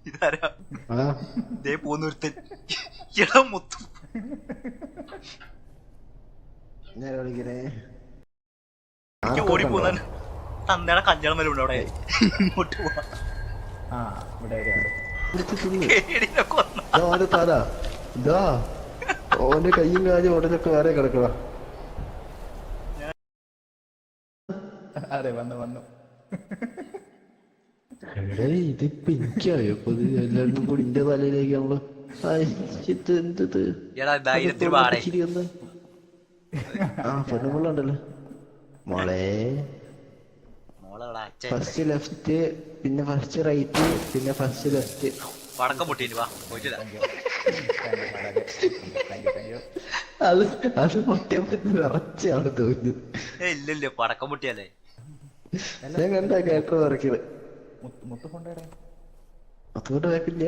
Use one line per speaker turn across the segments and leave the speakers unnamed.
ഇതാരാ ദേ പോന്നൊരുത്തൻ ഇടം മൊത്തം എനിക്ക് ഓടിപ്പോന്ന തന്തയുടെ കല്യാണം വരെ ഉണ്ട് അവിടെ. ഇങ്ങോട്ട് പോവാ
ഓന്റെ കയ്യും കാലും ഉടലൊക്കെ വേറെ കിടക്കണ.
അതെ വന്നു വന്നു.
ഇതിപ്പോ എനിക്കായോ എല്ലാവരും കൂടി ഇന്റെ തലയിലേക്കാണല്ലോ. പെണ്ണുങ്ങളുണ്ടല്ലോ മോളെ. ഫസ്റ്റ് ലെഫ്റ്റ്, പിന്നെ ഫസ്റ്റ് റൈറ്റ്, പിന്നെ ഫസ്റ്റ് ലെഫ്റ്റ്.
പടക്കം പൊട്ടിട്ട് വാ പോയിട്ടില്ല.
അത് അത് പൊട്ടിയ നിറച്ചാണ് തോന്നുന്നു.
ഇല്ല പടക്കം പൊട്ടിയല്ലേ
ഞാൻ കണ്ടാ കേട്ടോ ഇറക്കിയത്. മുത്തുകൊണ്ട് വേക്കില്ല.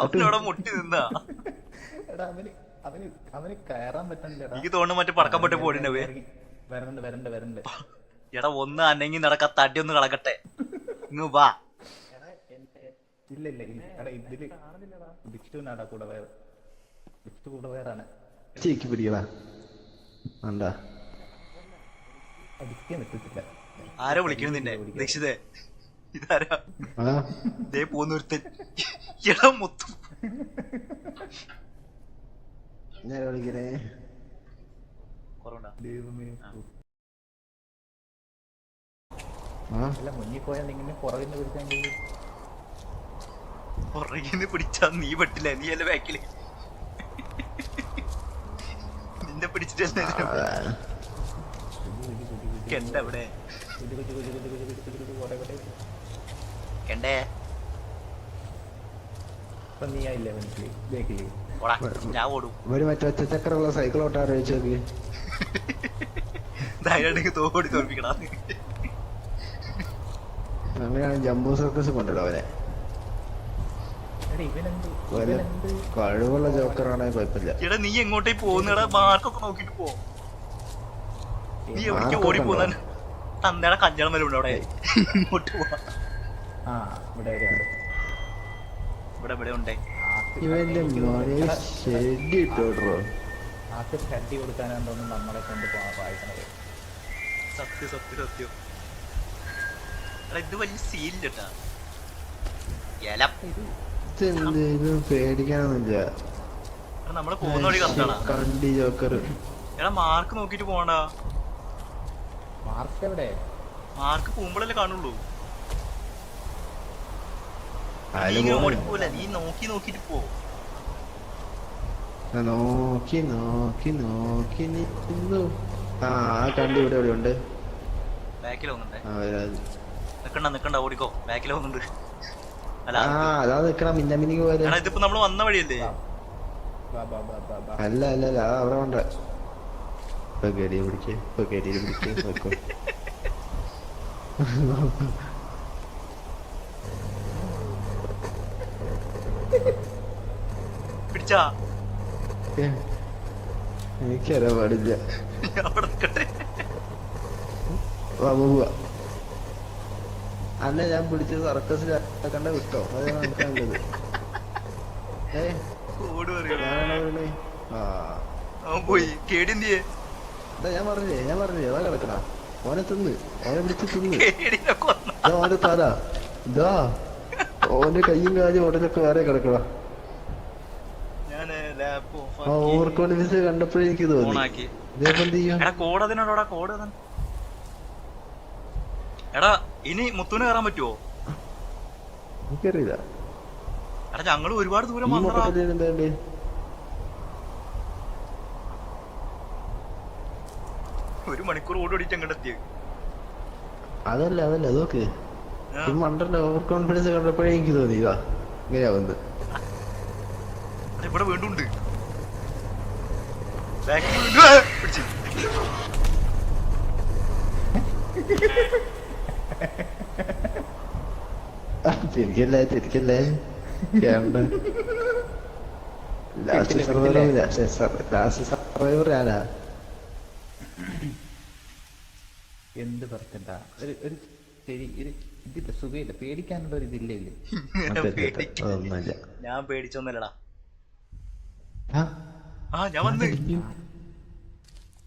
അവനോടെ മുട്ടി നിന്നാ
അവന് കയറാൻ പറ്റണില്ല.
എനിക്ക് തോന്നുന്നു മറ്റേ പടക്കം പൊട്ടി പോടിണ്ടവേ.
വരണ്ട് വരണ്ട് വരണ്ട്.
എടാ ഒന്ന് അനങ്ങി നടക്കാ തടി ഒന്ന് കളക്കട്ടെ. ഇങ്ങ് വാ.
ഇല്ല ഇല്ല എടാ ഇതില് ദിക്ഷിനാടാ കൂടെ വേറെ. ദിക്ഷിട്ട് കൂടെ വേറാണ്.
ചേക്ക് പിടിക്കടാ. എന്താ
അടിക്കാൻ പറ്റത്തില്ല.
ആരാ വിളിക്കണ നിന്നെ? ദക്ഷിതേ ഇതാരാ? ദേ പോന്നൊരുത്തൻ ഇടം മൊത്തം
ഞാൻ വിളിക്കണേ.
മുന്നിൽ പോയാൽ ഇങ്ങനെ പുറകിന്ന് പിടിക്കാൻ കഴിയും.
പുറകിന്ന് പിടിച്ചാ നീ പെട്ടില്ല. നീ അല്ല ബാക്കില്. നിന്നെ പിടിച്ചിട്ടല്ലേ കെണ്ടവിടെ കെണ്ടേ.
ഇപ്പൊ നീ ആയില്ലേ മനസ്സിൽ ബേക്കില്.
ഞാൻ ഓടും.
ഒരു മറ്റേ ഒറ്റച്ചക്കറുള്ള സൈക്കിൾ ഓട്ടാ ആലോചിച്ച് നോക്കി.
ധൈര്യം തോടി തോൽപ്പിക്കടാ.
അങ്ങനെയാണ് ജംബോ സർക്കസ് കൊണ്ടല്ലോ അവനെ. കഴിവുള്ള ജോക്കറാണെങ്കിൽ കുഴപ്പമില്ല.
എടാ നീ എങ്ങോട്ടേ പോകുന്നടാ? മാർക്കൊക്കെ നോക്കിട്ട് പോ. നീ എവിടേക്ക് ഓടി പോന്ന തന്തയുടെ കല്യാണം വരെ ഉണ്ട് അവിടെ. ഇങ്ങോട്ട് പോവാ. ഇവിടെ ഇവിടെ ഉണ്ടേ.
ഇവന്റെ ഷെഡ് ഇട്ടോട്ടോ.
ആക്ക് ഷെഡ് കൊടുക്കാനാണ് തോന്നുന്നു നമ്മളെ കൊണ്ട് വായിക്കണത്.
സത്യം സത്യം സത്യം. എടാ ഇത് വലിയ സീനില്ലട്ടാ.
പേടിക്കാനൊന്നുമില്ല.
നമ്മള് പോകുന്ന വഴി കറക്റ്റാണ്.
കണ്ടി ജോക്കർ.
എടാ മാർക്ക് നോക്കിട്ട് പോകണ്ട.
മാർക്ക് എവിടെ?
മാർക്ക് പോകുമ്പോഴല്ലേ കാണുള്ളൂ. ഓടിപ്പോല. നീ നോക്കി നോക്കിട്ട് പോ.
നോക്കി നോക്കി നോക്കി നിൽക്കുന്നു. ആ കണ്ടി ഇവിടെ എവിടെ ഉണ്ട്?
ബാക്കിൽ വന്നുണ്ടേ. നിക്കണ്ട നിക്കണ്ട ഓടിക്കോ. ബാക്കിൽ വന്നുണ്ട്.
അതാ നിക്കണം. മിന്നമിനി പോലെ.
ഇതിപ്പോ നമ്മള് വന്ന വഴിയല്ലേ?
അല്ല അല്ല അല്ല അവിടെ വേണ്ട. ഇപ്പൊ ഗഡിയെ പിടിക്കേ. ഇപ്പൊ ഗഡിയെ പിടിക്കേ. നോക്കോ
പിടിച്ചാ
എനിക്കറിയാൻ പാടില്ല.
അവിടെ നിക്കട്ടെ.
അല്ല ഞാൻ പിടിച്ചത് സർക്കസിൽ കണ്ട വിട്ടോ. അതാണ് നമുക്ക് നല്ലത്.
പോയി കേടിന്തിയെ.
ഞാൻ പറഞ്ഞേ അതാ കിടക്കണ. ഓനെ തിന്ന്. ഓനെ പിടിച്ച് തിന്ന്. ഓന്റെ തല ഇതാ. ഓന്റെ കയ്യും കാലും ഉടലൊക്കെ വേറെ കിടക്കണ. ഓവർ കോൺഫിഡൻസ് കണ്ടപ്പോഴേ എനിക്ക് തോന്നി.
എടാ ഇനി മുത്തുവിന് കയറാൻ പറ്റുമോ?
എനിക്കറിയില്ല.
എടാ ഞങ്ങള് ഒരുപാട് ദൂരം ഒരു മണിക്കൂർ ഓടിയിട്ട് അങ്ങോട്ട് എത്തിയത്.
അതല്ല അതല്ല അതൊക്കെ മണ്ടന്റെ ഓവർ കോൺഫിഡൻസ് കണ്ടപ്പോഴേ എനിക്ക് തോന്നി ഇതാ ഇങ്ങനെയാ വന്ന്.
ഇവിടെ വീണ്ടും ഉണ്ട്.
തിരിക്കല്ലേ തിരിക്കല്ലേ. ലാസ്റ്റ് സർവൈവർ ആരാ?
എന്ത് പറഞ്ഞാ ഒരു ശരി ഇതില്ല സുഖമില്ല, പേടിക്കാനുള്ള ഒരു ഇതില്ലേ ഇല്ലേ?
ഒന്നുമില്ല.
ഞാൻ പേടിച്ചൊന്നല്ലടാ.
ആ,
ഞാൻ വന്ന്.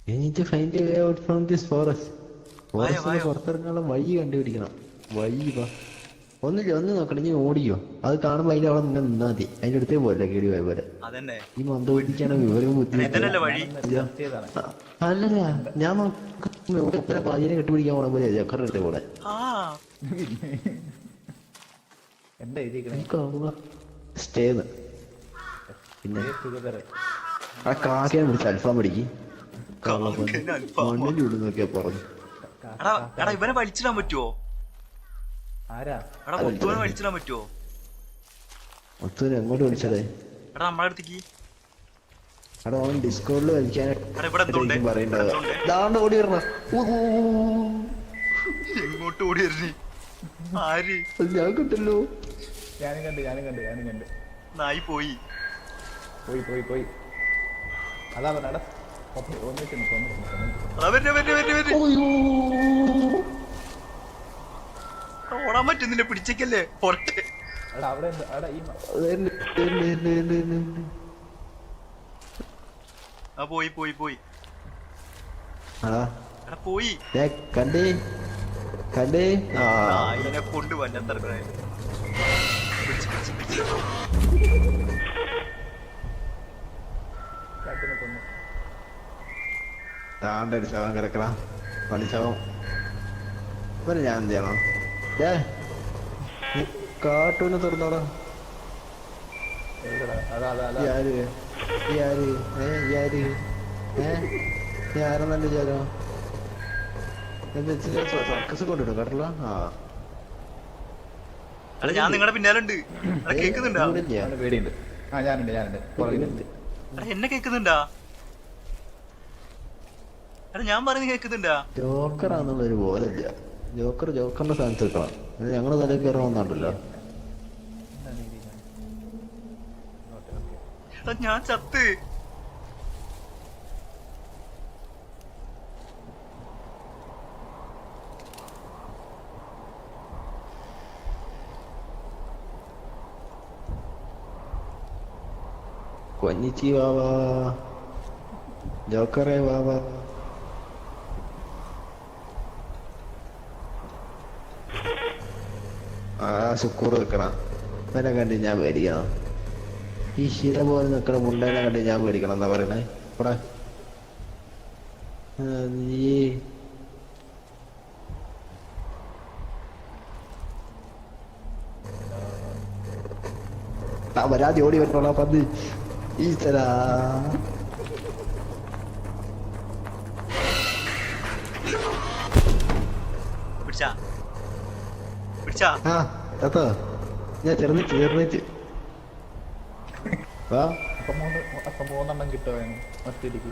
You need to find a way out from this forest. Forest
വായോ.
പുറത്തിറങ്ങാനുള്ള വഴി കണ്ടുപിടിക്കണം. വഴി വാ. ഒന്നില്ല, ഒന്ന് നോക്കണം, നീ ഓടിയോ? അത് കാണുമ്പോ അതിന്റെ അവിടെ നിന്ന് നിന്നാ മതി. അതിന്റെ അടുത്തേ പോലെ കേടി പോയ പോലെ.
അതന്നെ
ഈ മന്ദബുദ്ധിക്കാണ് വിവരവും ബുദ്ധിമുട്ട്.
ഇതന്നല്ലേ വഴി.
ചെയ്തതാണ്.
അല്ലല്ല, ഞാൻ പാചകം കെട്ടുപിടിക്കാൻ പോണ പോലെ ചക്കറിന്റെ അടുത്തേ പോലെ.
ആ
എന്താ എഴുതിക്കണേ?
സ്റ്റേന്ന്. പിന്നെ
സുഖതര
ആ കാക്കയെ വിളിച്ച് അൽഫാം പിടിക്ക്.
കാക്കനെ അൽഫാമോ?
മണ്ണിന്റെ ഉള്ളിൽ നോക്കിയാ പറഞ്ഞു.
എടാ ഇവനെ വലിച്ചിടാൻ പറ്റുവോ?
ആരാ?
എടാ മുത്തുവനെ വലിച്ചിടാൻ പറ്റുവോ?
ഒത്തുവിനെ എങ്ങോട്ട് വിളിച്ചതേ?
എടാ നമ്മളെ അടുത്തേക്ക്.
അവിടെ അവൻ ഡിസ്കോഡിൽ
എടാ ഇവിടെ എന്തുണ്ട്?
വലിക്കാനായിട്ട് പറയണ്ടാവുക.
എന്തുണ്ട്?
ദാണ്ട് ഓടി വരണ.
എങ്ങോട്ട് ഓടി വരുന്നേ? ആര്?
ഞാൻ കിട്ടല്ലോ.
ഞാനും കണ്ട്
നായി പോയി.
പോയി അതാ പറഞ്ഞ ഒന്നിച്ചു.
എടാ വരെ. ഓടാൻ പറ്റുന്നില്ല, പിടിച്ചേക്കല്ലേ പുറത്തെ.
എടാ അവിടെ അവിടെ ഈ
ആ പോയി.
ആ
എടാ പോയി.
കണ്ടേ ആ
നായിനെ കൊണ്ട് വല്ലത്തറക്കണേ. പിടിച്ച്.
കാട്ടിനെ കൊന്നു.
താണ്ട ഒരു ശവം കിടക്കണ പണിശവം. ഇവരെ ഞാൻ എന്ത് ചെയ്യണം? കാട്ടൂനെ തുറന്നോടാ.
എവിടെടാ? അതാ
ഈ ആര് നീ ആരെന്നല്ല വിചാരോ? സർക്കസ് കൊണ്ടിടും കേട്ടല്ലോ. ആ
എടാ ഞാൻ നിങ്ങളുടെ പിന്നാലുണ്ട്. എടാ കേക്കുന്നുണ്ടാ?
ഇവിടില്ല.
അവന് പേടിയുണ്ട്. ഞാനുണ്ട് പുറകിലുണ്ട്.
എടാ എന്നെ കേക്കുന്നുണ്ടാ? എടാ ഞാൻ പറയുന്നത് കേക്കുന്നുണ്ടാ?
ജോക്കറാന്നുള്ളൊരു ബോധമില്ല. ജോക്കറിന്റെ സ്ഥാനത്ത് വെക്കണം. ഞങ്ങള് തലയിൽ കയറണമെന്നുണ്ടല്ലോ.
എടാ ഞാൻ ചത്ത്.
കൊന്നിച്ചി വാവാ, ജോക്കറെ വാവാ. ആ ശുക്കൂർ നിൽക്കണം. ഇവനെ കണ്ട് ഞാൻ പേടിക്കണം. ഈ ശില പോലെ നിൽക്കണ മുണ്ടേനെ കണ്ട് ഞാൻ പേടിക്കണം എന്നാ പറയണേ. ഇവിടെ നീ വരാതി ഓടി വരണോളാ പന്ത്. ഈശ്വരാ
പിടിച്ചാ.
ആ എത്തോ ഞാൻ ചെറുന്നിട്ട് വാ.
അപ്പൊ മൂന്നെണ്ണം കിട്ടുവായിരുന്നു ഒറ്റയ്ക്ക്.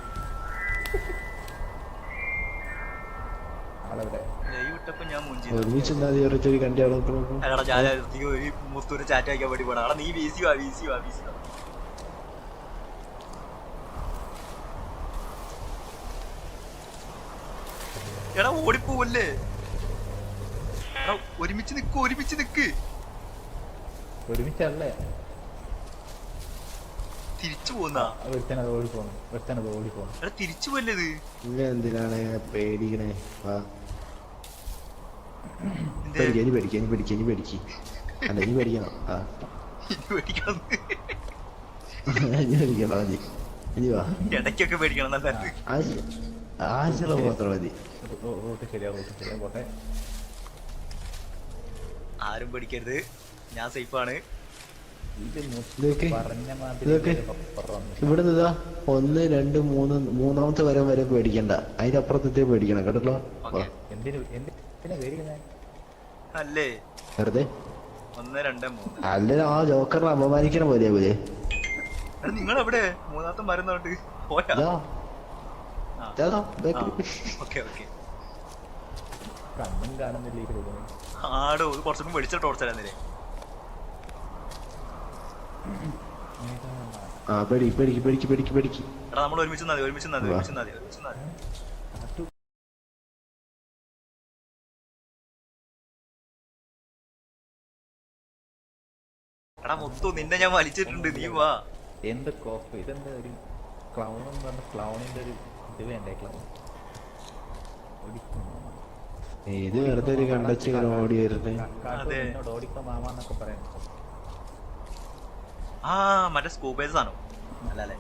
ആളെവിടെ?
ലൈവ് ഇട്ടപ്പോ ഞാൻ മുഞ്ചി.
ഒരുമിച്ച് ഒരൊരു കണ്ടി അവിടെ
എടാ ഞാൻ ഈ മുത്തൂര് ചാറ്റ് വയ്ക്കാൻ വേണ്ടി പോടാ. നീ വീസി വാ. എടാ ഓടിപ്പോവല്ലേ? എടാ ഒരുമിച്ച് നിക്ക്.
ഒരുമിച്ചല്ലേ
തിരിച്ചു പോന്നാ.
ഒരുത്തനത് ഓടിപ്പോന്നു.
എടാ തിരിച്ചു പോല്ലേ ഇത്?
ഇങ്ങനെ എന്തിനാണ് പേടിക്കണേ? വാ
എന്തേ?
ഇനി പേടിക്ക്. അല്ല ഇനി പേടിക്കണം. ആ
ഇനി പേടിക്കണം.
ഇനി പേടിക്കണം മതി. ഇനി വാ.
ഇടയ്ക്കൊക്കെ പേടിക്കണം നല്ലത്.
ആശുള്ള മാത്രം മതി.
റൂട്ട് ശരിയാ പോട്ടെ.
ആരും പേടിക്കരുത്, ഞാൻ സേഫാണ്.
പറഞ്ഞ
ഇതൊക്കെ ഇവിടെ നിന്നാ 1, 2, 3 മൂന്നാമത്തെ വരെ പേടിക്കണ്ട. അതിന്റെ അപ്പുറത്തെ പേടിക്കണം കേട്ടല്ലോ.
എന്തിനാ പേടിക്കുന്നേ?
അല്ലേ
വെറുതെ
1, 2, 3.
അല്ല ആ ജോക്കറിനെ അപമാനിക്കണ പോലെ.
നിങ്ങൾ എവിടെ? മൂന്നാമത്തെ മരുന്നോട്ട് പോയാ? ഓക്കെ
കണ്ണും കാണുന്നില്ല.
ആടോ ഇത് കുറച്ചും വെളിച്ച ടോർച്ചല്ലേ?
പേടിക്ക്.
എടാ നമ്മൾ ഒരുമിച്ച് മതി. എടാ മുത്തു നിന്നെ ഞാൻ വലിച്ചിട്ടുണ്ട്, നീ വാ.
എന്ത് കോപ്പ് ഇതെന്താ ഒരു ക്ലൗൺ എന്ന് പറഞ്ഞ ക്ലൗണിന്റെ ഒരു ഇത് വേണ്ടേ ക്ലൗൺ
ഇത് വെറുതെ ഒരു കണ്ടച്ച് ഇങ്ങനെ ഓടി വരുന്നേ.
അതെ.
എന്നോട് ഓടിക്കോ മാമാന്നൊക്കെ പറയുന്നത്.
ആ മറ്റേ സ്കൂബേസ് ആണോ? അല്ല അല്ലേ,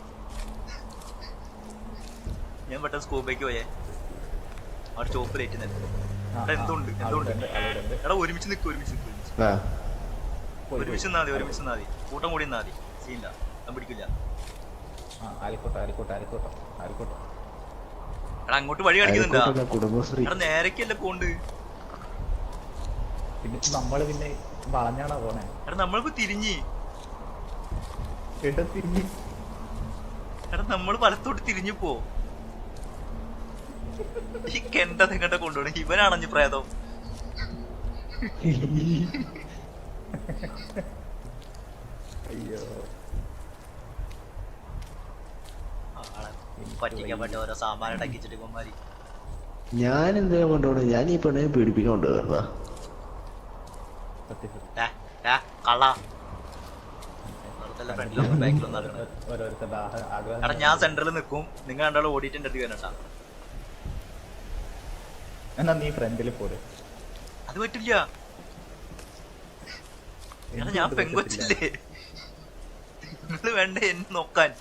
ഞാൻ പെട്ടെന്ന് സ്കൂബയ്ക്ക് പോയേ. അവിടെ ചോപ്പ് ലൈറ്റ് തന്നെ. എടാ എന്തുണ്ട് എന്തുണ്ട്? എടാ ഒരുമിച്ച് നിൽക്കും, ഒരുമിച്ച് നിൽക്കും,
ആ
ഒരുമിച്ച് നിന്നാ മതി, ഒരുമിച്ച് നിന്നാ മതി, കൂട്ടം കൂടി നിന്നാ മതി. സീനില്ല, ഞാൻ പിടിക്കില്ല.
ആയിക്കോട്ടെ ആയിക്കോട്ടെ ആയിക്കോട്ടെ ആയിക്കോട്ടെ.
എടാ അങ്ങോട്ട് വഴി കാണിക്കുന്നുണ്ടാ?
ആയിക്കോട്ടെ, കുടുംബശ്രീ.
എടാ നേരക്കല്ലേ പോണ്ട്.
പിന്നെ നമ്മള് പിന്നെ വളഞ്ഞാണോ പോണേ?
എടാ നമ്മളിപ്പോ തിരിഞ്ഞ്,
എടാ തിരിഞ്ഞ്.
എടാ നമ്മള് വലത്തോട്ട് തിരിഞ്ഞു പോ. ഈ കെണ്ട നിങ്ങട്ടെ കൊണ്ടുപോണേ, ഇവനാണഞ്ഞ് പ്രേതം.
അയ്യോ
പറ്റിക്കപ്പെട്ട ഓരോ സാമാനം ഇടക്കിച്ചിട്ട് ഇവന്മാര്.
ഞാൻ എന്തിനാ കൊണ്ടുപോണേ? ഞാൻ ഈ പെണ്ണെ പേടിപ്പിക്കാൻ കൊണ്ടുപോകാ.
കള്ള ഫ്രണ്ടിലൊന്നും ബാക്കിലൊന്നും നടക്കണേ.
ഓരോരുത്തരുടെ ആഗ്രഹം.
എടാ ഞാൻ സെന്ററിൽ നിൽക്കും, നിങ്ങൾ രണ്ടാളും ഓടിയിട്ട് എന്റെ അടുത്ത് വരണ്ട.
എന്നാ നീ ഫ്രണ്ടിൽ പോര്.
അത് പറ്റില്ല. എടാ ഞാൻ പെങ്കൊച്ചല്ലേ, നിങ്ങള് വേണ്ട എന്നെ നോക്കാൻ.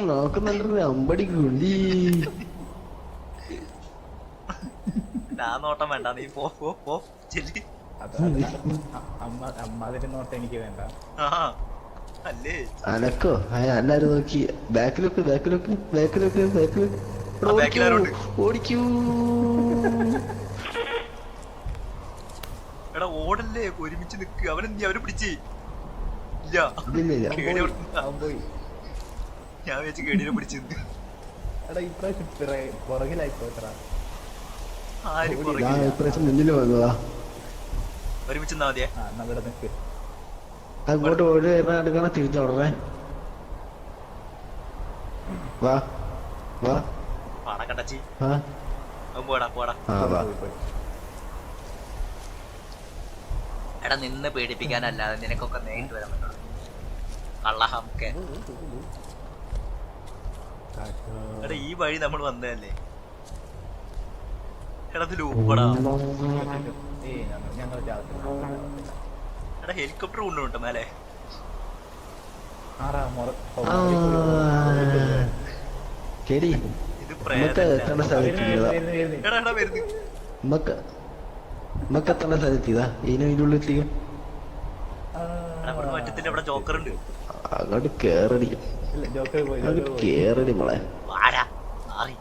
നോക്കുന്നുണ്ട് അമ്പടി കുണ്ടി.
ഞാൻ നോട്ടം വേണ്ട, നീ പോ പോ പോ ചെല്ലി.
അമ്മാതിരി നോട്ടം എനിക്ക് വേണ്ട.
ആ അല്ലേ
അനക്കോ? എല്ലാരും നോക്കി ബാക്കിലൊക്കെ ബാക്കിലൊക്കെ ബാക്കിലൊക്കെ ബാക്കിലൊക്കെ
ബാക്കിലാരുണ്ട്?
ഓടിക്കൂ.
എടാ ഓടല്ലേ, ഒരുമിച്ച് നിക്ക്. അവനെന്തി അവരെ പിടിച്ച് ഇല്ല.
ഇല്ലില്ല.
കേടി കൊടുത്ത.
അവൻ പോയി.
ഞാൻ വെച്ച് കേടിനെ പിടിച്ചിരുന്നു.
എടാ ഇപ്രാവശ്യം പുറകിലായിപ്പോട്ടാ.
ആര്
ഞാൻ
പുറകില്ല.
ഇപ്രാവശ്യം മുന്നിൽ വന്നതാ.
ഒരുമിച്ച് നിന്നാ മതിയെ.
ആ എന്നാ ഇവിടെ നിൽക്ക്.
അങ്ങോട്ട് ഓടി എടുക്കണ തിരിച്ചോടണേ. വാ വാ
പാടാ കട്ടച്ചി.
ആ
അവൻ പോടാ പോടാ.
ആ വാ.
പോയി, പോയി.
എടാ നിന്ന് പേടിപ്പിക്കാനല്ലാതെ നിനക്കൊക്കെ നേരിട്ട് വരാൻ പറ്റുള്ളൂ. കള്ളഹമൊക്കെ. എടാ ഈ വഴി നമ്മൾ വന്നതല്ലേ. എടാ ഇത് ലൂപ്പടാ.
ഏയ് ഞങ്ങൾ
എടാ ഹെലികോപ്റ്റർ കൊണ്ടുപോട്ടോ മേലെ.
ശരി,
ഇത്
നമുക്ക് എത്തേണ്ട സ്ഥലത്തിതാ.
എടാ എടാ വരുന്നു.
നമുക്ക് എത്തേണ്ട സ്ഥലത്തിതാ. ഇതിൻ്റെ ഉള്ളിലേക്ക്
എടാ ഇവിടെ പറ്റത്തില്ല, ഇവിടെ ജോക്കർ ഉണ്ട്.
അങ്ങോട്ട് കേറടി, അങ്ങോട്ട് കേറടി മോളെ.
വാടാ മാറി.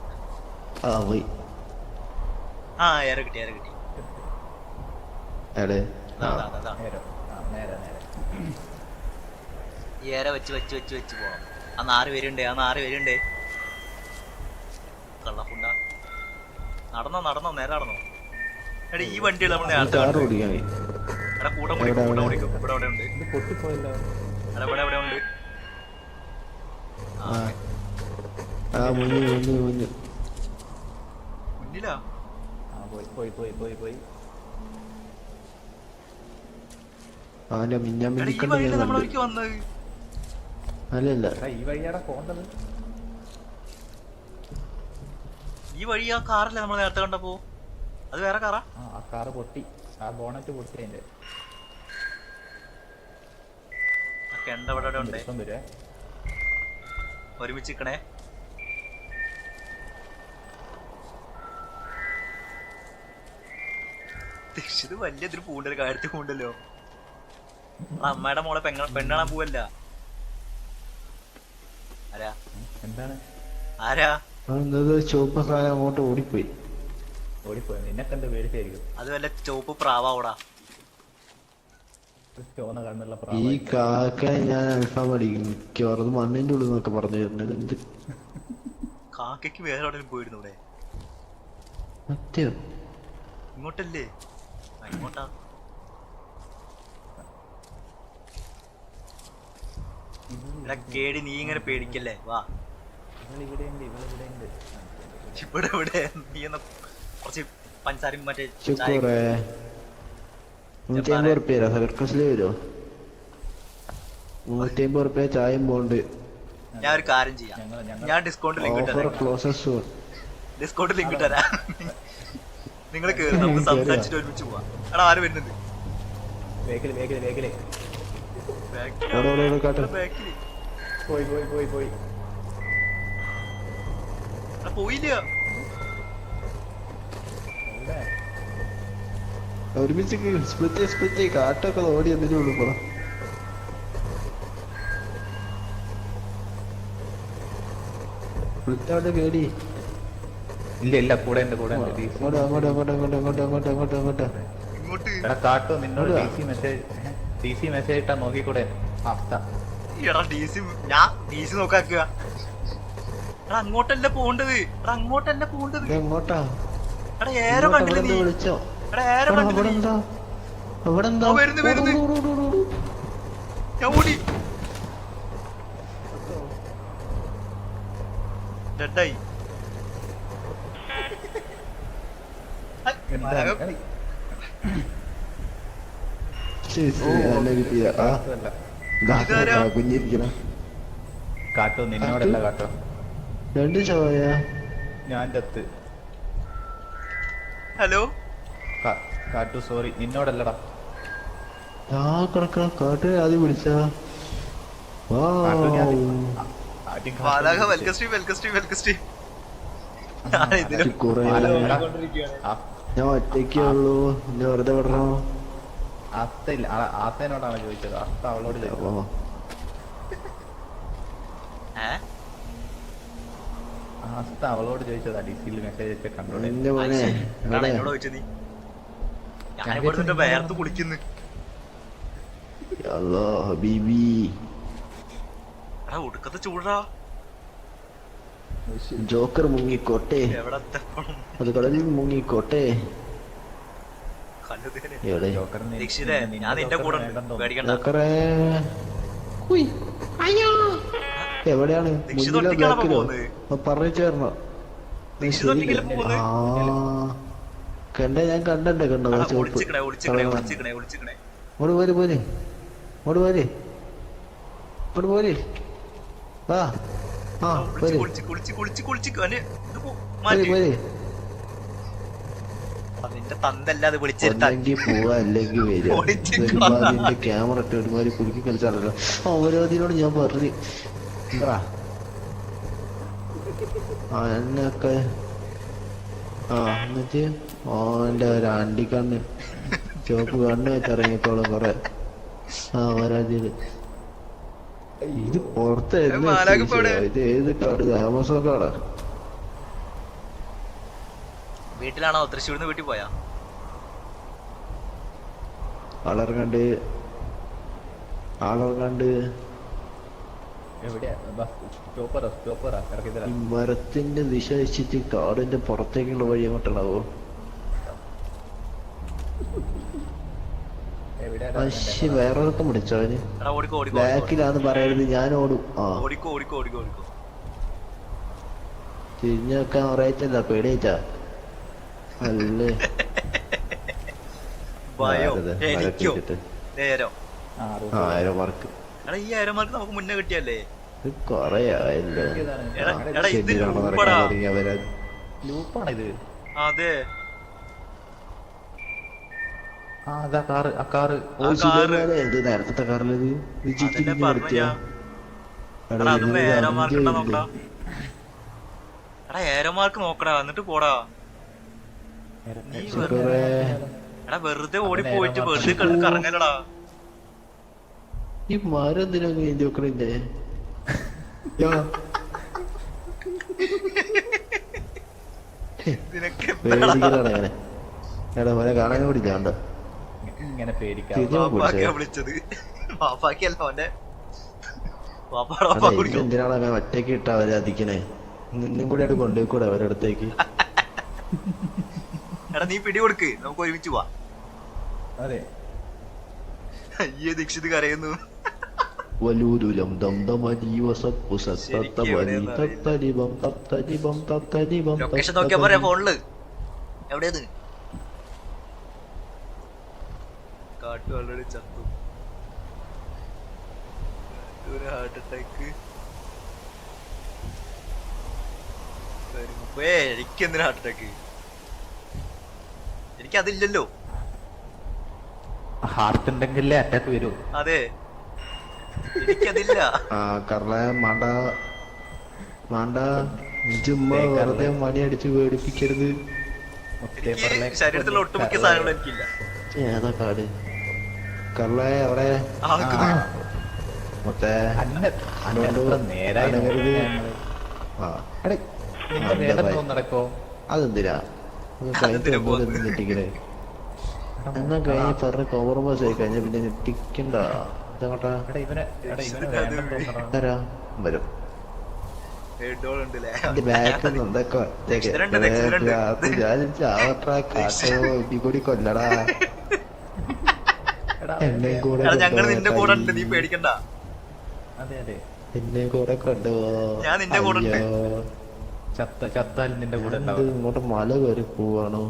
ആ പോയി.
ആ ഏറെ കിട്ടി, ഏറെ കിട്ടി.
എടെ
നേരെ നേരെ.
ഈ ഏറെ വെച്ച് വെച്ച് വെച്ച് വെച്ച് പോവാം. ആ 4 പേരുണ്ടേ, ആ 4 പേരുണ്ടേ. കള്ളഫുണ്ട. നടന്നോ നടന്നോ, നേരെ നടന്നോ. എടാ ഈ വണ്ടികൾ നമ്മൾ നേരത്തെ
കാർ
കണ്ടു.
ഓടിക്കാൻ
എടാ കൂട്ടം ഓടിക്കും, കൂട്ടം ഓടിക്കും. ഇവിടെ അവിടെ ഉണ്ട്.
ഇത് പൊട്ടിപ്പോയല്ലോ.
എടാ ഇവിടെ എവിടെ ഉണ്ട്?
ആ മുന്നിൽ മുന്നിൽ മുന്നിൽ.
മുന്നിലാ.
ആ പോയി പോയി പോയി പോയി പോയി.
അവന്റെ മിഞ്ഞാൻ
എടാ ഈ
മിന്നിക്കണ്ട്
വഴിയില്
ഞാൻ
നമ്മൾ
കണ്ടു.
ഒരിക്കൽ വന്നത്.
അല്ലല്ല,
എടാ ഈ വഴിയാടാ പോണ്ടത്.
ഈ വഴി ആ കാറല്ലേ നമ്മൾ നേരത്തെ കണ്ടപ്പോ? അത് വേറെ കാറാ?
ആ കാറ് പൊട്ടി, ആ ബോണറ്റ് പൊട്ടി. അതിന്റെ
കെണ്ട ഇവിടെ എവിടെ ഉണ്ട്.
ദിവസം വരുവേ.
ഒരുമിച്ച് നിക്കണേ. ഇത് വലിയ ഇതിൽ പൂണ്ടൊരു കാര്യത്തിൽ പൂണ്ടല്ലോ. അമ്മയുടെ മോളെ പെണ്ണാണാൻ പോവല്ല. ആരാ
എന്താണ്
ആരാ?
ചുവപ്പ് സാധനം അങ്ങോട്ട് ഓടിപ്പോയി.
ഓടിപ്പോയത്? നിന്നെ കണ്ട് പേടിച്ചായിരിക്കും.
അത് വല്ല ചുവപ്പ് പ്രാവാവൂടാ.
ചോന്ന കണ്ണുള്ള
ഈ
പ്രാവ്.
കാക്ക ഞാൻ അൽഫാം അടിക്കും മിക്കവാറും. അത് മണ്ണിന്റെ ഉള്ളിൽ നിന്നൊക്കെ പറഞ്ഞു തരുന്നത് എന്ത്
കാക്കയ്ക്ക് വേറെ എവിടെയും പോയിരുന്നു ഇവിടെ.
സത്യം.
ഇങ്ങോട്ടല്ലേ? ഇങ്ങോട്ടാ. എടാ കേടി, നീ ഇങ്ങനെ പേടിക്കല്ലേ. വാ
ഇവളിവിടെയുണ്ട്, ഇവളിവിടെയുണ്ട്.
ഇവിടെ ഇവിടെ നീ ഒന്ന് കുറച്ച് പഞ്ചസാരയും മറ്റേ
ശുക്കൂറേ 150 സർക്കസിൽ വരുമോ? 150 ചായയും പോണ്ട്.
ഞാൻ ഒരു കാര്യം ചെയ്യാം, ഞാൻ ഡിസ്കൗണ്ട് ലിങ്ക്
ഓഫർ
ഇട്ടുതരാം.
Closes soon.
ഡിസ്കൗണ്ട് ലിങ്ക് ഇട്ടുതരാം. നിങ്ങൾ കേറി നമുക്ക് സംസാരിച്ചിട്ട് ഒരുമിച്ച് പോവാം. എടാ ആര് വരുന്നുണ്ട്?
വേഗില്
കാട്ടെ.
ബാക്കില്
പോയി
എടാ പോയില്ല.
ഒരുമിച്ച് സ്പ്ലിറ്റ് കാട്ടൊക്കെ ഓടി എന്തിനു വിളിക്കണം. സ്പ്ലിറ്റ് അവിടെ കേടി.
ഇല്ല കൂടെ ഉണ്ട്
അങ്ങോട്ട്.
ഇങ്ങോട്ട്
എടാ കാട്ടോ നിന്നോട്
എവിടെയാ?
DC മെസ്സേജ് ഇട്ടാ നോക്കിക്കൂടെ അവസ്ഥ.
എടാ ഞാൻ DC നോക്കാക്കുക. എടാ അങ്ങോട്ടല്ല പോണ്ടത്. എടാ അങ്ങോട്ടല്ല പോണ്ടത്.
എങ്ങോട്ടാ?
എടാ ഏറെ കണ്ടില്ല നീ.
വിളിച്ചോ?
എടാ ഏറെ കണ്ടില്ല നീ.
അവിടെ എന്താ?
ആ, വരുന്നു. ഞാൻ ഓടി. ഡെഡായി.
കുഞ്ഞിരിക്കണ
കാട്ടോ നിന്നോടല്ല കാട്ടോ,
2 ചായ.
ഞാൻ ചത്ത്.
ഹലോ
കാട്ടു സോറി, നിന്നോടല്ലടാ.
കാട്ട് ആദ്യം വിളിച്ചാ.
പാലാക വെൽക്കം സ്ട്രീം. ഞാൻ ഇതിലും
ഞാൻ ഒറ്റയ്ക്കേ ഉള്ളൂ. എന്നെ വെറുതെ വിടണോ?
അസ്തയില്ല, ആസ്തേനോടാണ് ചോദിച്ചത്. അസ്ത അവളോട് ചോദിച്ചത്. ആസ്ത അവളോട് ചോദിച്ചതാ DC മെസ്സേജ് ഒക്കെ കണ്ടോളെ.
എന്റെ മോനെ
എന്നോട് ചോദിച്ചത് നീ. ഞാൻ ഇവിടെ വേർത്ത് കുളിക്കുന്നു.
ഹബീബി
എടാ ഒടുക്കത്തെ ചൂടാ.
ജോക്കർ മുങ്ങിക്കോട്ടെ.
എവിടത്തെ
അത് കടലിൽ മുങ്ങിക്കോട്ടെ. എവിടെ
ദീക്ഷിതേ ഞാൻ നിന്റെ കൂടെ ഉണ്ട്. പേടിക്കണ്ട.
ജോക്കറേ എവിടെയാണ്?
ദീക്ഷിത്
മുന്നിലോ
ഒറ്റയ്ക്കാണോ
ബാക്കിലോ?
പോകുന്നത്?
പറഞ്ഞു ചേർന്നോ?
ദീക്ഷിത് ഒറ്റയ്ക്കല്ലേ പോകുന്നത്?
ഞാൻ കണ്ടോ ചോപ്പ്.
ഒളിച്ചിക്കണേ.
പോര് വാ.
നിന്റെ തന്തല്ലാതെ വിളിച്ചിരുത്താൻ.
അല്ലെങ്കിൽ പോവാ അല്ലെങ്കിൽ വരിക. ക്യാമറ ഇട്ട് ഒരുമാതിരി കുലുക്കി കളിച്ചാണല്ലോ. അവരോധിനോട് ഞാൻ പറഞ്ഞു എന്നൊക്കെ. എന്നിട്ട് ഓന്റെ ഒരു അണ്ടിക്കണ്ണ് ചോപ്പ് കണ്ണ് വെച്ചിറങ്ങിക്കോളും കൊറേ. വരാതില് ഇത് പുറത്തായിരുന്നു. ഇത് ഏത് കാട്? ആമസോൺ കാടാ.
വീട്ടിലാണോ? തൃശ്ശൂരിന്ന് വീട്ടിൽ പോയാ?
ആളറങ്ങണ്ട്
എവിടെയാ? സ്റ്റോപ്പറാ ഇറക്കി തരാം.
ഈ മരത്തിന്റെ ദിശ വെച്ചിട്ട് കാടിന്റെ പുറത്തേക്കുള്ള വഴി അങ്ങോട്ടാണാവോ? പക്ഷെ വേറൊക്കെ പിടിച്ചോ അവന്? ബാക്കിലാന്ന് പറയരുത്, ഞാൻ ഓടും. തിരിഞ്ഞു വെക്കാൻ പറയത്തില്ല, പേടിയാ. അല്ലേ ആയിരമാർക്ക്
ഈ ആയിരമാർക്ക് നമുക്ക് മുന്നേ കിട്ടിയല്ലേ?
കൊറേ ആയല്ലോ.
ലൂപ്പാണിത്.
അതെ
എന്ത് നേരത്തെ കാറിലത്?
ഏരോമാർക്ക് നോക്കടാ, എന്നിട്ട് പോടാ. എടാ വെറുതെ ഓടി പോയിട്ട് വെറുതെ കറങ്ങലടാ.
ഈ മരം എന്തിനാ നീന്തി വെക്കണില്ലേ? പേടിക്കലാണ്. എടാ മോനെ കാണാൻ പിടിക്കാണ്ട.
ഇങ്ങനെ പേടിക്കാം.
വിളിച്ചത് വാപ്പാക്കല്ല ഓന്റെ.
എന്തിനാണ് അവൻ ഒറ്റയ്ക്ക് ഇട്ട അവരെ അധിക്കണേ? നിന്നും കൂടെ ആയിട്ട് കൊണ്ടുപോയിക്കൂടെ അവരുടെ അടുത്തേക്ക്?
എടാ നീ പിടി കൊടുക്ക്, നമുക്ക് ഒരുമിച്ച് പോവാ.
അതെ
അയ്യേ ദീക്ഷിത് കരയുന്നു.
വലൂരുലം ദംദമജീവസപ്പു സത്തത്തമനി തത്തരിബം തത്തരിബം തത്തരിബം.
ലൊക്കേഷൻ നോക്കിയാ പറയാ ഫോണില്. എവിടെയത്? കാട്ടു ഓൾറെഡി ചത്തു. ഒരു ഹാർട്ട് അറ്റാക്ക്. എനിക്ക് എന്തിനാ ഹാർട്ട് അറ്റാക്ക്? എനിക്കതില്ലല്ലോ.
ഹാർട്ട് ഉണ്ടെങ്കിലേ അറ്റാക്ക് വരൂ.
അതെ, എനിക്കതില്ല.
മാണ്ട മാണ്ട ചുമ്മാ വെറുതെ മണി അടിച്ച് പേടിപ്പിക്കരുത്.
എനിക്ക് ശരീരത്തിലുള്ള ഒട്ടുമിക്ക സാധനങ്ങളും എനിക്കില്ല.
ഏതാ കാട് കള്ളേ അവിടെ മൊത്തേ
നടക്കോ?
അതെന്തിനാ ഞെട്ടിക്കണേ? എന്നാ കഴിഞ്ഞ പറഞ്ഞ കോംപ്രമൈസ് ആയി കഴിഞ്ഞ പിന്നെ ഞെട്ടിക്കണ്ട. ഇതങ്ങോട്ടാ വരും കൂടി കൊല്ലടാ. എന്നെ കൂടെ
ഞങ്ങൾ നിന്റെ കൂടെ ഉണ്ട്, നീ പേടിക്കണ്ട.
എന്നെ കൂടെ കൊണ്ടുപോ.
ഞാൻ നിന്റെ കൂടെ ഉണ്ട്.
ചത്താൽ നിന്റെ കൂടെ
ഇങ്ങോട്ട് മല കയറി പോവാണോ?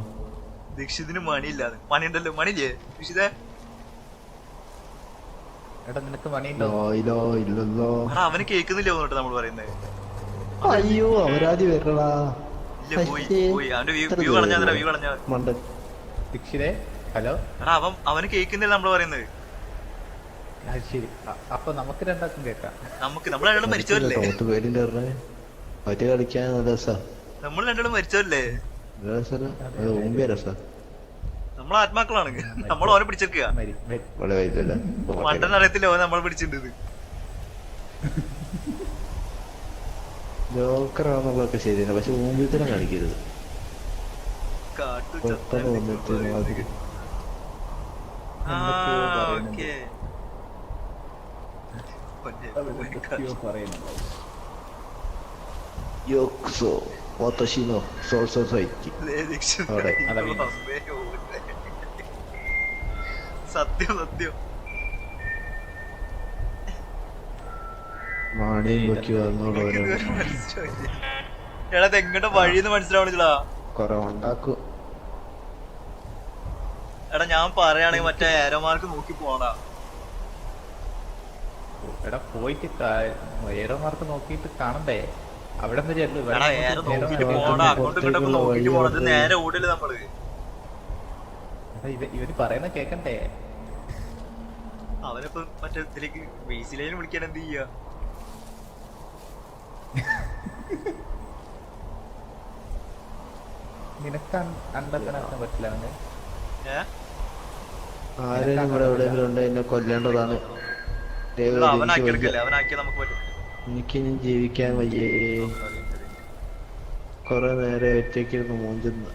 ദീക്ഷിതിന് മണിയില്ലാതെ. മണിയുണ്ടല്ലോ, മണിയില്ലേ ദീക്ഷിതേ?
എടാ നിനക്ക് മണിയുണ്ടോ?
ഇല്ലല്ലോ.
അവന് കേൾക്കുന്നില്ല തോന്നിട്ട് നമ്മൾ പറയുന്നത്.
അയ്യോ അവരാതി വരണടാ.
ഇല്ല, പോയി പോയി. അവന്റെ വ്യൂ കളഞ്ഞാ വ്യൂ കളഞ്ഞാ
മണ്ടൻ.
ദീക്ഷിതേ ഹലോ.
എടാ അവന് കേൾക്കുന്നില്ല നമ്മള് പറയുന്നത്.
ശരി, അപ്പൊ നമുക്ക് രണ്ടാക്കും കേക്കാം.
നമ്മൾ രണ്ടും മരിച്ചവല്ലേ?
പേടിന്റെ മറ്റേ കളിക്കാൻ നല്ല രസാ.
നമ്മൾ രണ്ടും മരിച്ചവല്ലേ?
രസാ.
നമ്മൾ ആത്മാക്കളാണ്. നമ്മൾ ഓനെ പിടിച്ചെടുക്കുക. മണ്ടൻ അറിയത്തില്ല ഓനെ നമ്മൾ പിടിച്ചിട്ടുണ്ട്.
ജോക്കറാന്നുള്ളതൊക്കെ ശരിയാണ്, പക്ഷെ മുമ്പിൽ തന്നെ കാണിക്കരുത്.
സത്യം സത്യം. എടാ എങ്ങോട്ട് വഴിന്ന് മനസ്സിലാവണില്ലടാ. എടാ ഞാൻ പറയാണെങ്കിൽ മറ്റേ ഏരോമാർക്ക് നോക്കി പോണാ.
എടാ പോയിട്ട് ഏരോമാർക്ക് നോക്കിയിട്ട് കാണണ്ടേ? അവിടെ
നേരെ ഓടില്ല നമ്മള്.
ഇവര് പറയുന്ന കേക്കണ്ടേ?
അവനിപ്പോ മറ്റേ ഇതിലേക്ക് ബേസിലേനും വിളിക്കാൻ എന്ത് ചെയ്യാ?
നിനക്ക് അണ്ടത്തിനാക്കാൻ പറ്റില്ല.
ആരെങ്കിലും ഇവിടെ എവിടെയെങ്കിലും ഉണ്ട് എന്നെ കൊല്ലേണ്ടതാണ്. എനിക്കിനി ജീവിക്കാൻ വയ്യേ. കൊറേ നേരം ഒറ്റയ്ക്കിരുന്ന് മൂഞ്ചുന്ന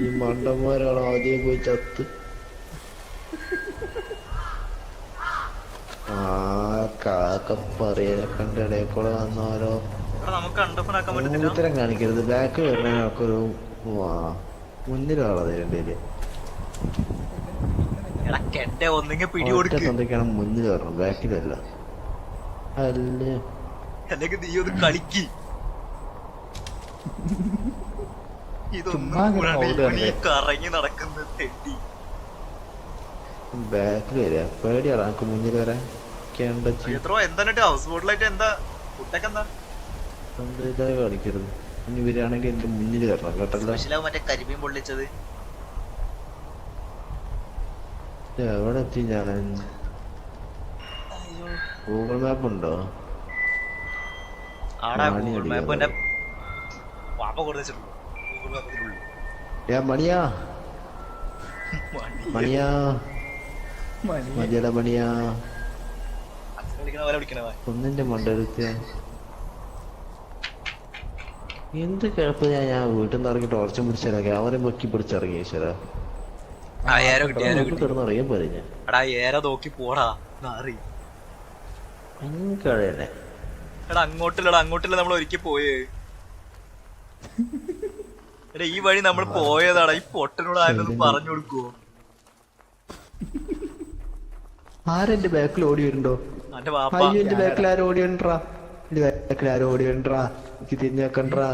ഈ മണ്ടന്മാരാണ് ആദ്യം പോയി ചത്ത്. കാക്ക പറയനെ കണ്ട് ഇടയിൽക്കൂടെ വന്നാലോ. ഉത്തരം കാണിക്കരുത്. ബാക്ക് വരുന്നതിനൊക്കെ ഒരു മുന്നിലാളത് രണ്ടേല് ഒന്നിക്കാണ് മുന്നിൽ വരണം, ബാക്കിലല്ല. അല്ലേ
നീ ഒന്ന് കളിക്ക്. കറങ്ങി നടക്കുന്ന തെണ്ടി
ബാക്കിൽ വരിക. പേടിയാണ് എനിക്ക് മുന്നിൽ വരാൻ.
ഹൗസ് ബോട്ടിലായിട്ട് എന്താ ഫുഡൊക്കെ എന്താ
കളിക്കരുത്. ഇനി വരികയാണെങ്കിൽ എന്റെ മുന്നിൽ വരണം കേട്ടല്ലോ.
മറ്റേ കരിമീൻ പൊള്ളിച്ചത്
എവിടെ എത്തി ഞാൻ? ഗൂഗിൾ മാപ്പ് ഉണ്ടോ? മണിയാ മണിയാ മതിയടാ മണിയാ. ഒന്നിന്റെ മണ്ടെടുത്ത് എന്ത് കിഴപ്പ്. ഞാൻ വീട്ടിൽ നിന്ന് ഇറങ്ങി ടോർച്ചും പിടിച്ചിറങ്ങി അവരെ പൊക്കി പിടിച്ചിറങ്ങി. ഈശ്വരാ കിടന്നറിയാൻ പോലെ ഞാൻ
അങ്ങോട്ടില്ല നമ്മൾ ഒരിക്കൽ പോയേ. എടാ ഈ വഴി നമ്മൾ പോയതാടാ. ഈ പൊട്ടനോട് ആരെന്ന് പറഞ്ഞു കൊടുക്കുവോ?
ആരെന്റെ ബാക്കിൽ ഓടി വരുന്നുണ്ടോ? അയ്യോ എന്റെ ബാക്കിൽ ആരും ഓടി വരണ്ടാ. എന്റെ ബാക്കിൽ ആരും ഓടി വരണ്ടാ. എനിക്ക് തിരിഞ്ഞു വെക്കണ്ടാ.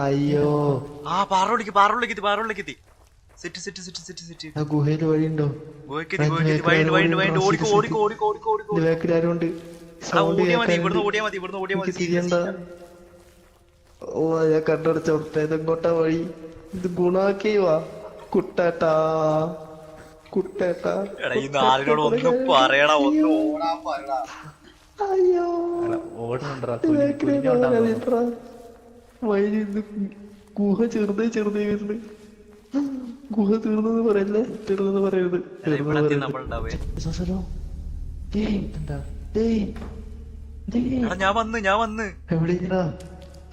അയ്യോ
പാറോളിക്ക് set set set set set.
ആ ഗുഹയില് വഴിയുണ്ടോ? ബാക്കിൽ ആരുണ്ട്? സൗണ്ട് തിരിയണ്ട. ഓ ഞാൻ കണ്ടടച്ച ഇതെങ്ങോട്ടാ വഴി? ഇത് ഗുണാക്കിവാ കുട്ടേട്ടാ കുട്ടേട്ടാ.
ഈ നാലിനോട് ഒന്ന് പറയടാ, ഒന്ന് ഓടാൻ പറയടാ.
അയ്യോ
ഓടുന്നുണ്ടാ
വഴി ഗുഹ ചെറുതേ വരുന്നു. ഗുഹ തീർന്നെന്ന് പറയല്ലേ, തീർന്നെന്ന് പറയരുത്.
ഞാൻ വന്ന്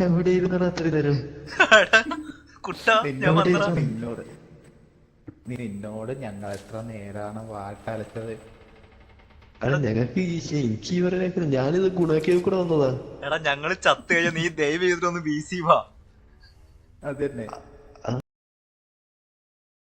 എവിടെ ഇരുന്നടാ അത്ര നേരം?
നിന്നോട് ഞങ്ങൾ എത്ര നേരാണ് വാട്ടലച്ചത്.
അല്ല ഞങ്ങക്ക് എനിക്ക് ഈ പറയാ, ഞാനിത് ഗുണാക്കിയത് കൂടെ വന്നതാ.
എടാ ഞങ്ങള് ചത്ത് കഴിഞ്ഞാൽ നീ ദയവ് ചെയ്തിട്ടൊന്ന് ബി സി വാ.
അതന്നെ